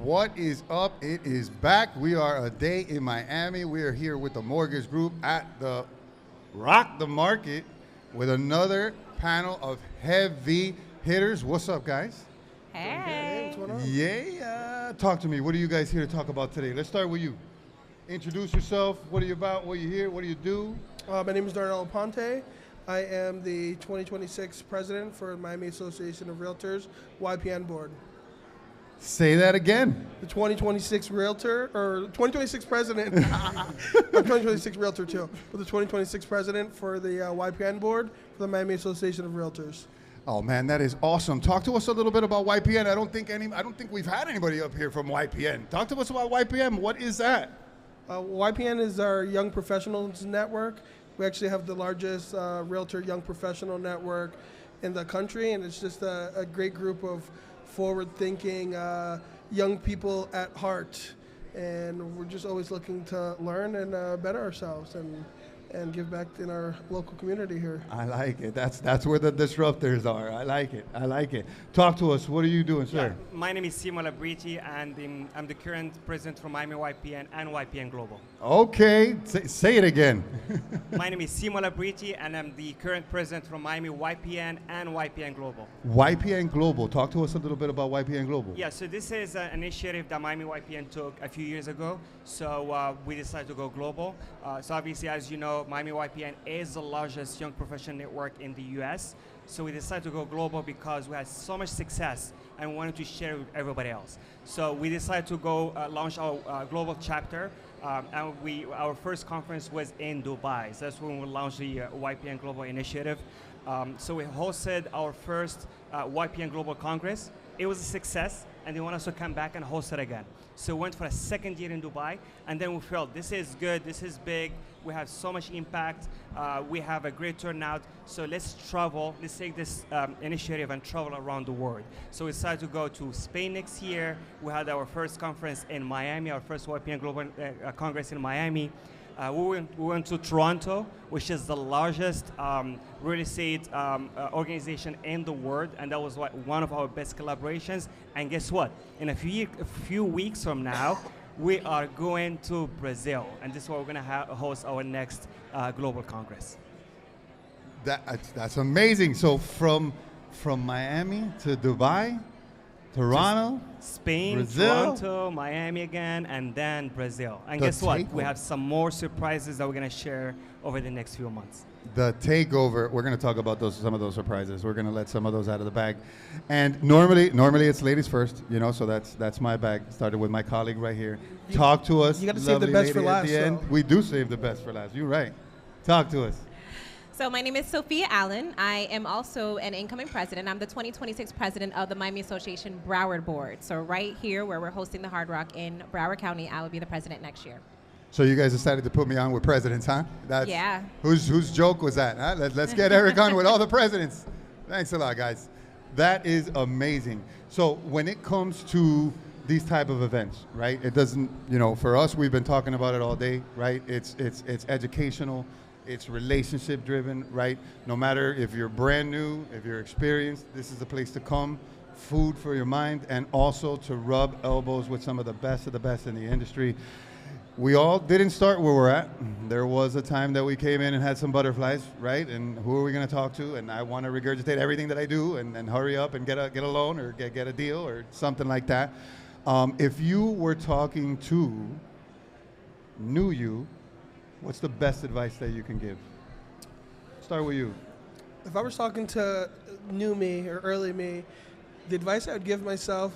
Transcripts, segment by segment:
What is up? It is back. We are a day in Miami. We are here with the Mortgage Group at the Rock the Market with another panel of heavy hitters. What's up, guys? Hey. What's going on? Yeah. Talk to me. What are you guys here to talk about today? Let's start with you. Introduce yourself. What are you about? What are you here? What do you do? My name is Darnell Aponte. I am the 2026 president for Miami Association of Realtors YPN board. Say that again. The 2026 realtor, or 2026 president. I'm 2026 realtor too, but the 2026 president for the YPN board for the Miami Association of Realtors. Oh man, that is awesome. Talk to us a little bit about YPN. I don't think we've had anybody up here from YPN. Talk to us about YPN. What is that? YPN is our Young Professionals Network. We actually have the largest realtor young professional network in the country, and it's just a great group of forward-thinking young people at heart. And we're just always looking to learn and better ourselves and give back in our local community here. I like it. That's where the disruptors are. I like it. I like it. Talk to us. What are you doing, sir? Yeah, my name is Simo Labriti, and I'm the current president for Miami YPN and YPN Global. Okay. Say it again. My name is Simo Labriti, and I'm the current president for Miami YPN and YPN Global. YPN Global. Talk to us a little bit about YPN Global. Yeah, so this is an initiative that Miami YPN took a few years ago. So we decided to go global. So obviously, as you know, Miami YPN is the largest young professional network in the U.S. So we decided to go global because we had so much success and we wanted to share with everybody else. So we decided to go launch our global chapter. And our first conference was in Dubai. So that's when we launched the YPN Global Initiative. So we hosted our first YPN Global Congress. It was a success, and they want us to come back and host it again. So we went for a second year in Dubai, and then we felt this is good, this is big, we have so much impact, we have a great turnout, so let's travel, let's take this initiative and travel around the world. So we decided to go to Spain next year. We had our first conference in Miami, our first YPN Global Congress in Miami. We went to Toronto, which is the largest real estate organization in the world, and that was one of our best collaborations. And guess what? In a few weeks from now, we are going to Brazil, and this is where we're going to host our next global congress. That's amazing. So from Miami to Dubai, Toronto, Spain, Brazil, Toronto, Miami again, and then Brazil. And guess what? We have some more surprises that we're going to share over the next few months. The takeover. We're going to talk about some of those surprises. We're going to let some of those out of the bag. And normally it's ladies first, so that's my bag. Started with my colleague right here. Talk to us. You got to save the best for last. At the end. We do save the best for last. You're right. Talk to us. So my name is Sophia Allen. I am also an incoming president. I'm the 2026 president of the Miami Association Broward Board. So right here where we're hosting the Hard Rock in Broward County, I will be the president next year. So you guys decided to put me on with presidents, huh? Yeah. Whose joke was that? Huh? Let's get Eric on with all the presidents. Thanks a lot, guys. That is amazing. So when it comes to these type of events, right? It doesn't, for us, we've been talking about it all day, right? It's educational. It's relationship driven, right? No matter if you're brand new, if you're experienced, this is the place to come. Food for your mind, and also to rub elbows with some of the best in the industry. We all didn't start where we're at. There was a time that we came in and had some butterflies, right? And who are we going to talk to? And I want to regurgitate everything that I do and hurry up and get a loan or get a deal or something like that. If you were talking to new you, what's the best advice that you can give? Start with you. If I was talking to new me or early me, the advice I would give myself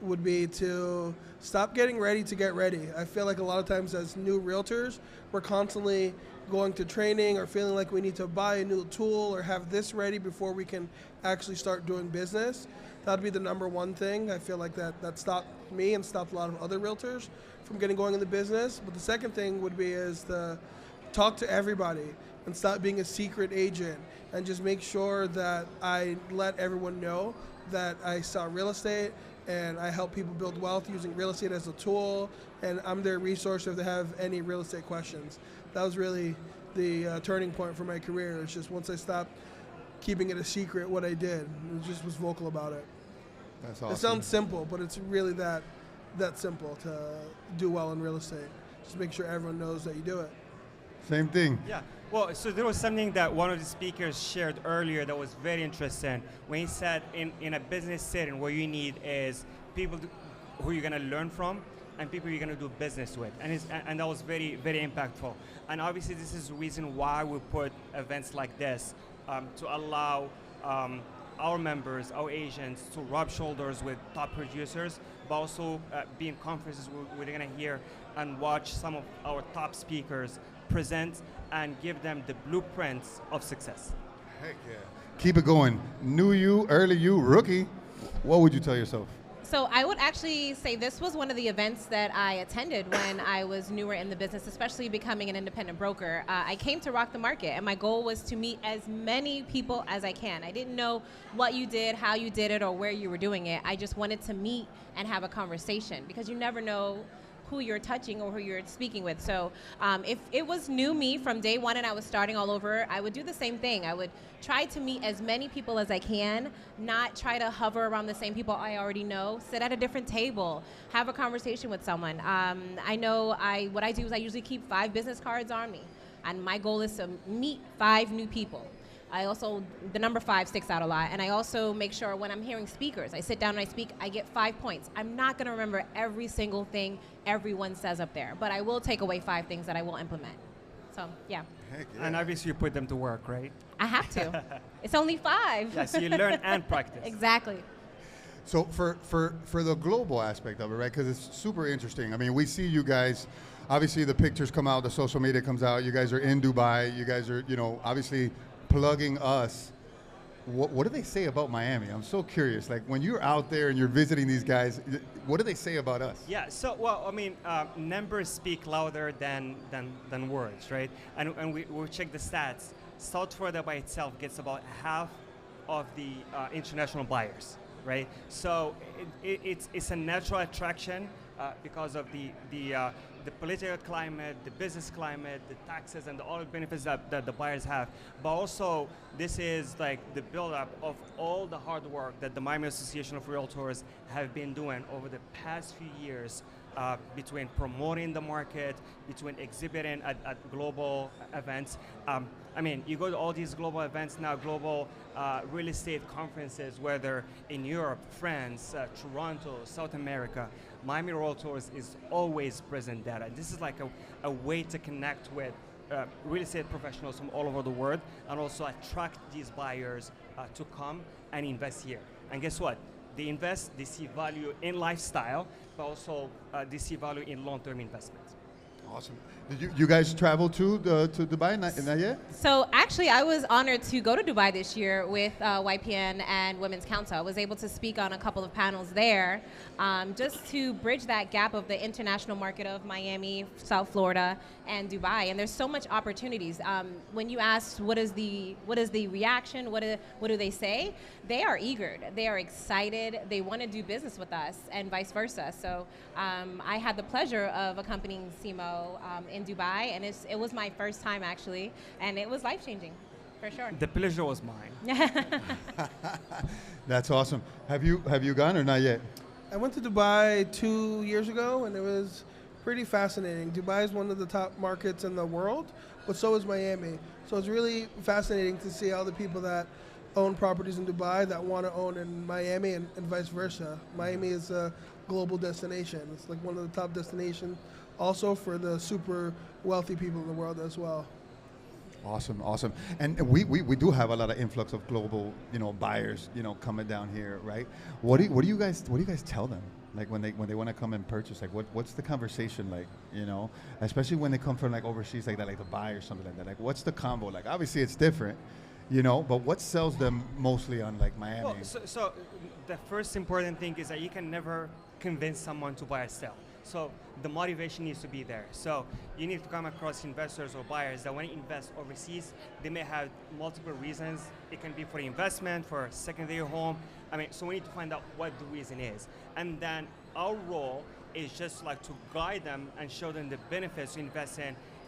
would be to stop getting ready to get ready. I feel like a lot of times as new realtors, we're constantly going to training or feeling like we need to buy a new tool or have this ready before we can actually start doing business. That would be the number one thing. I feel like that stopped me and stopped a lot of other realtors from getting going in the business. But the second thing would be is to talk to everybody and stop being a secret agent and just make sure that I let everyone know that I sell real estate and I help people build wealth using real estate as a tool, and I'm their resource if they have any real estate questions. That was really the turning point for my career. It's just once I stopped keeping it a secret what I did, and just was vocal about it. That's awesome. It sounds simple, but it's really that that simple to do well in real estate. Just make sure everyone knows that you do it. Same thing. Yeah. Well, so there was something that one of the speakers shared earlier that was very interesting when he said in a business setting what you need is people who you're going to learn from and people you're going to do business with. And that was very, very impactful. And obviously this is the reason why we put events like this to allow our members, our agents, to rub shoulders with top producers, but also be in conferences where they're going to hear and watch some of our top speakers present and give them the blueprints of success. Heck yeah. Keep it going. New you, early you, rookie. What would you tell yourself? So I would actually say this was one of the events that I attended when I was newer in the business, especially becoming an independent broker. I came to rock the market, and my goal was to meet as many people as I can. I didn't know what you did, how you did it, or where you were doing it. I just wanted to meet and have a conversation because you never know who you're touching or who you're speaking with. So if it was new me from day one and I was starting all over, I would do the same thing. I would try to meet as many people as I can, not try to hover around the same people I already know. Sit at a different table, have a conversation with someone. I know what I do is I usually keep 5 business cards on me, and my goal is to meet 5 new people. I also, the number 5 sticks out a lot, and I also make sure when I'm hearing speakers, I sit down and I speak, I get 5 points. I'm not gonna remember every single thing everyone says up there, but I will take away 5 things that I will implement. So, yeah. Heck yeah. And obviously you put them to work, right? I have to. It's only 5. Yeah, so you learn and practice. Exactly. So for the global aspect of it, right? Because it's super interesting. I mean, we see you guys. Obviously, the pictures come out, the social media comes out. You guys are in Dubai. You guys are, obviously plugging us. What do they say about Miami? I'm so curious. Like when you're out there and you're visiting these guys, what do they say about us? Yeah. So, well, I mean, numbers speak louder than words, right? And we check the stats. South Florida by itself gets about half of the international buyers, right? So it's a natural attraction because of the political climate, the business climate, the taxes, and all the benefits that the buyers have. But also, this is like the buildup of all the hard work that the Miami Association of Realtors have been doing over the past few years between promoting the market, between exhibiting at global events. I mean, you go to all these global events now, global real estate conferences, whether in Europe, France, Toronto, South America. Miami Realtors is always present there. And this is like a way to connect with real estate professionals from all over the world and also attract these buyers to come and invest here. And guess what? They invest, they see value in lifestyle, but also they see value in long-term investments. Awesome. Did you guys travel to Dubai? Not yet? So actually, I was honored to go to Dubai this year with YPN and Women's Council. I was able to speak on a couple of panels there, just to bridge that gap of the international market of Miami, South Florida, and Dubai. And there's so much opportunities. When you ask what is the reaction, what do they say? They are eager. They are excited. They want to do business with us, and vice versa. So I had the pleasure of accompanying Simo in Dubai, and it was my first time actually, and it was life-changing, for sure. The pleasure was mine. That's awesome. Have you gone or not yet? I went to Dubai 2 years ago, and it was pretty fascinating. Dubai is one of the top markets in the world, but so is Miami. So it's really fascinating to see all the people that own properties in Dubai that want to own in Miami and vice versa. Miami is a global destination. It's like one of the top destinations also for the super wealthy people in the world as well. Awesome. And we do have a lot of influx of global, buyers, coming down here, right? What do you guys tell them? Like when they want to come and purchase, like what's the conversation like, especially when they come from like overseas like that, like Dubai or something like that. Like what's the combo? Like obviously it's different, but what sells them mostly on like Miami? Well, so the first important thing is that you can never convince someone to buy or sell. So the motivation needs to be there. So you need to come across investors or buyers that when you invest overseas, they may have multiple reasons. It can be for investment, for a secondary home. So we need to find out what the reason is. And then our role is just like to guide them and show them the benefits to invest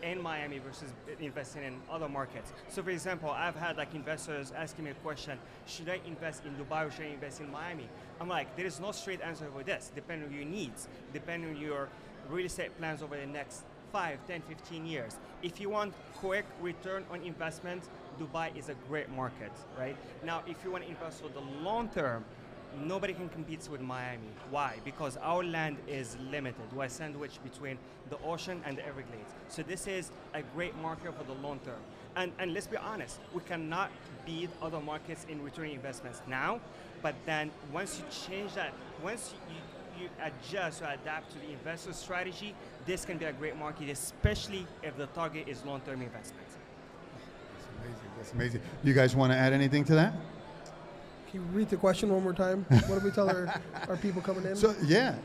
in Miami versus investing in other markets. So for example, I've had like investors asking me a question, should I invest in Dubai or should I invest in Miami? I'm like, there is no straight answer for this, depending on your needs, depending on your real estate plans over the next 5, 10, 15 years. If you want quick return on investment, Dubai is a great market, right? Now, if you want to invest for the long term, nobody can compete with Miami. Why? Because our land is limited. We're sandwiched between the ocean and the Everglades. So this is a great market for the long term. And let's be honest, we cannot beat other markets in returning investments now, but then once you change that, once you adjust or adapt to the investor strategy, this can be a great market, especially if the target is long-term investments. That's amazing. That's amazing. You guys want to add anything to that? Can you read the question one more time? What do we tell our people coming in? So yeah.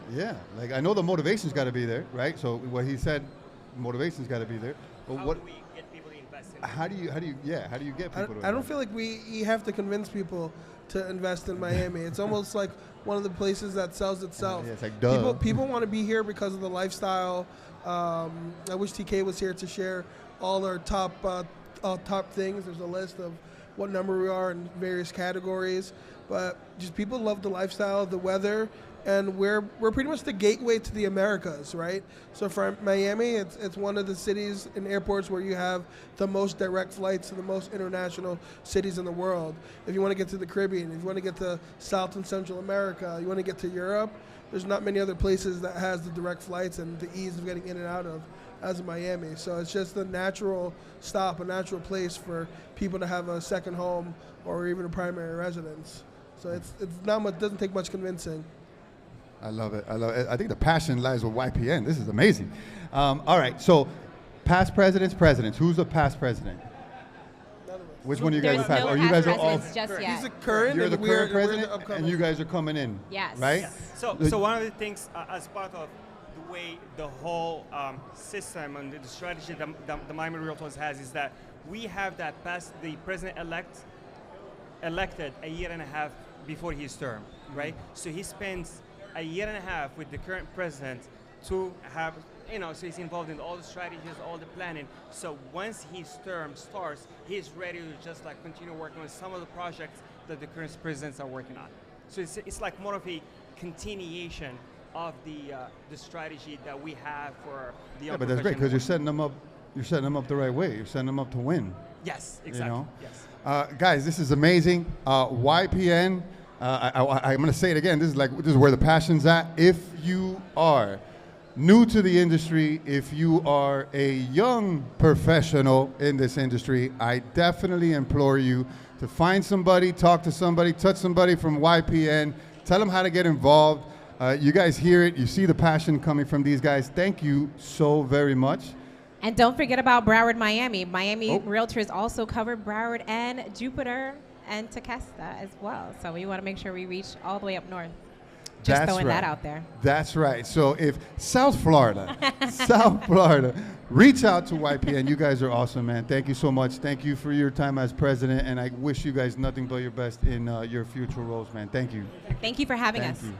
Like I know the motivation's got to be there, right? So what he said, motivation's got to be there. But How what? do we get people to invest in? How do you get people to? I don't feel like we have to convince people to invest in Miami. It's almost like one of the places that sells itself. Yeah, it's like duh. People want to be here because of the lifestyle. I wish TK was here to share all our top things. There's a list of what number we are in various categories, but just people love the lifestyle, the weather, and we're pretty much the gateway to the Americas, right? So for Miami, it's one of the cities and airports where you have the most direct flights to the most international cities in the world. If you want to get to the Caribbean, if you want to get to South and Central America, you want to get to Europe, there's not many other places that has the direct flights and the ease of getting in and out of as in Miami. So it's just a natural stop, a natural place for people to have a second home or even a primary residence. So it's not much, doesn't take much convincing. I love it. I think the passion lies with YPN. This is amazing. All right, so past presidents. Who's the past president? None of us. Which one of you guys There's are past? no Or you past guys are all? presidents just yet. He's the current, You're the and we're current president, the upcoming. and you guys are coming in. Yes. Right? Yeah. So one of the things as part of the way the whole system and the strategy that the Miami Realtors has is that we have that the president-elect elected a year and a half before his term, right? So he spends a year and a half with the current president to have, so he's involved in all the strategies, all the planning. So once his term starts, he's ready to just like continue working on some of the projects that the current presidents are working on. So it's like more of a continuation of the strategy that we have for the young Yeah, but that's great because you're setting them up. You're setting them up the right way. You're setting them up to win. Yes, exactly. Yes. Guys, this is amazing. YPN. I'm going to say it again. This is where the passion's at. If you are new to the industry, if you are a young professional in this industry, I definitely implore you to find somebody, talk to somebody, touch somebody from YPN, tell them how to get involved. You guys hear it. You see the passion coming from these guys. Thank you so very much. And don't forget about Broward-MIAMI. Miami Realtors also cover Broward and Jupiter and Tequesta as well. So we want to make sure we reach all the way up north. Just throwing that out there. That's right. So if South Florida, reach out to YPN. You guys are awesome, man. Thank you so much. Thank you for your time as president, and I wish you guys nothing but your best in your future roles, man. Thank you. Thank you for having us. Thank you.